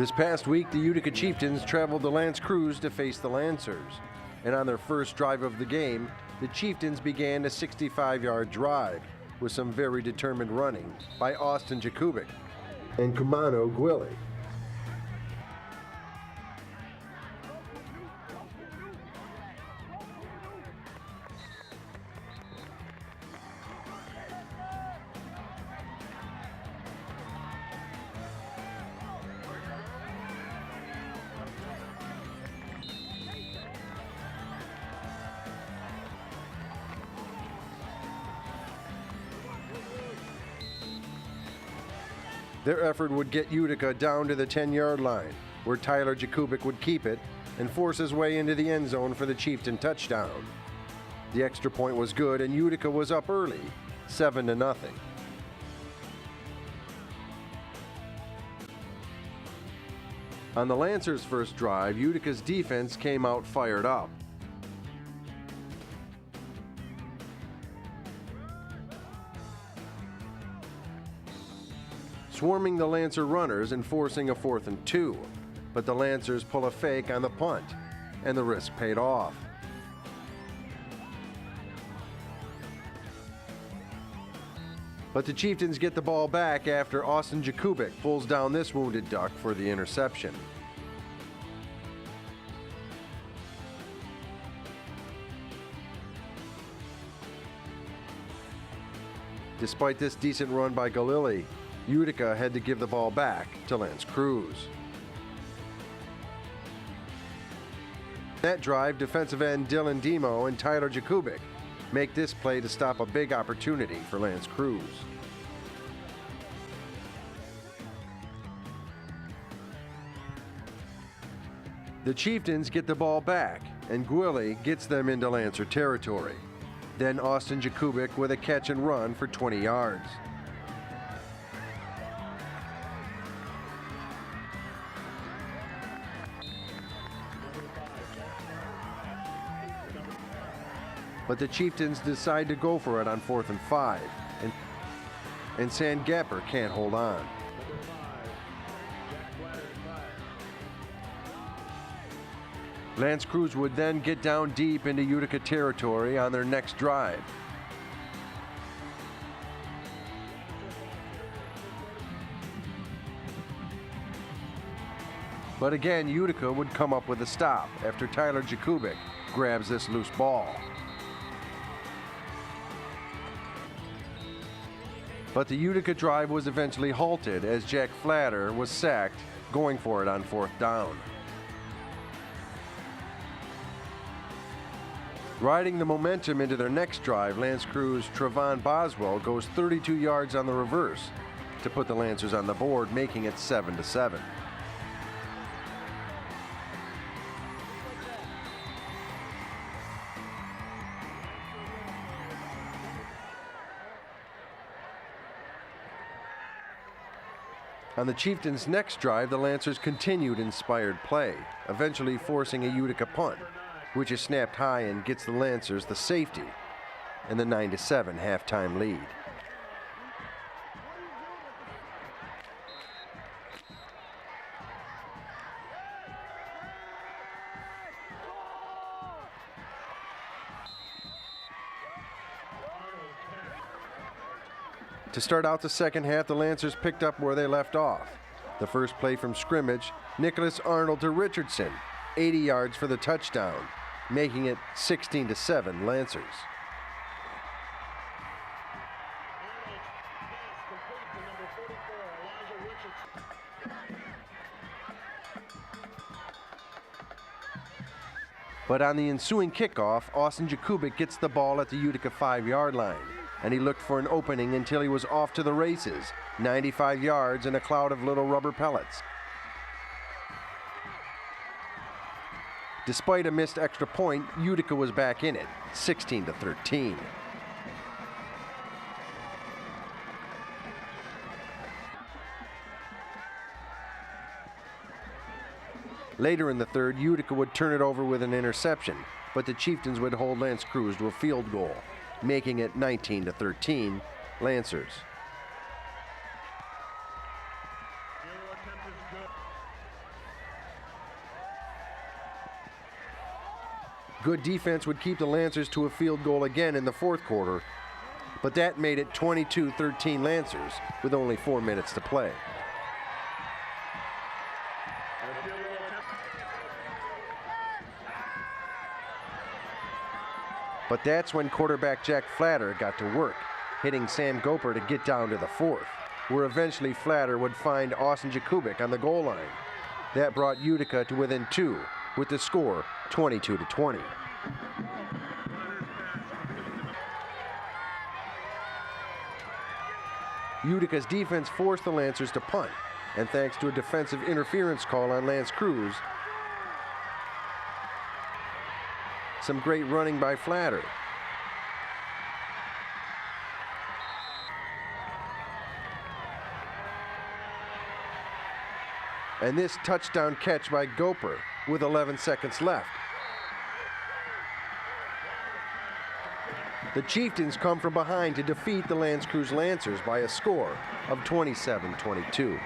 This past week, the Utica Chieftains traveled to L'Anse Creuse to face the Lancers. And on their first drive of the game, the Chieftains began a 65-yard drive with some very determined running by Austin Jakubic and Kumano Gwilly. Their effort would get Utica down to the 10-yard line, where Tyler Jakubic would keep it and force his way into the end zone for the Chieftain touchdown. The extra point was good, and Utica was up early, 7-0. On the Lancers' first drive, Utica's defense came out fired up. Swarming the Lancer runners and forcing a 4th and 2, but the Lancers pull a fake on the punt, and the risk paid off. But the Chieftains get the ball back after Austin Jakubic pulls down this wounded duck for the interception. Despite this decent run by Galili, Utica had to give the ball back to L'Anse Creuse. That drive, defensive end Dylan Demo and Tyler Jakubic make this play to stop a big opportunity for L'Anse Creuse. The Chieftains get the ball back, and Gwilly gets them into Lancer territory. Then Austin Jakubic with a catch and run for 20 yards. But the Chieftains decide to go for it on 4th and 5, and Sandgapper can't hold on. L'Anse Creuse would then get down deep into Utica territory on their next drive. But again, Utica would come up with a stop after Tyler Jakubic grabs this loose ball. But the Utica drive was eventually halted as Jack Flatter was sacked, going for it on 4th down. Riding the momentum into their next drive, L'Anse Creuse Trevon Boswell goes 32 yards on the reverse to put the Lancers on the board, making it 7-7. On the Chieftains' next drive, the Lancers continued inspired play, eventually forcing a Utica punt, which is snapped high and gets the Lancers the safety and the 9-7 halftime lead. To start out the second half, the Lancers picked up where they left off. The first play from scrimmage, Nicholas Arnold to Richardson, 80 yards for the touchdown, making it 16-7 Lancers. But on the ensuing kickoff, Austin Jakubic gets the ball at the Utica 5-yard line, and he looked for an opening until he was off to the races, 95 yards in a cloud of little rubber pellets. Despite a missed extra point, Utica was back in it, 16-13. Later in the third, Utica would turn it over with an interception, but the Chieftains would hold L'Anse Creuse to a field goal, making it 19-13 Lancers. Good defense would keep the Lancers to a field goal again in the fourth quarter, but that made it 22-13 Lancers with only 4 minutes to play. But that's when quarterback Jack Flatter got to work, hitting Sam Goper to get down to the fourth, where eventually Flatter would find Austin Jakubik on the goal line. That brought Utica to within 2, with the score 22-20. Utica's defense forced the Lancers to punt, and thanks to a defensive interference call on Lance Creuse, some great running by Flatter. And this touchdown catch by Goper with 11 seconds left. The Chieftains come from behind to defeat the Lance Creuse Lancers by a score of 27-22.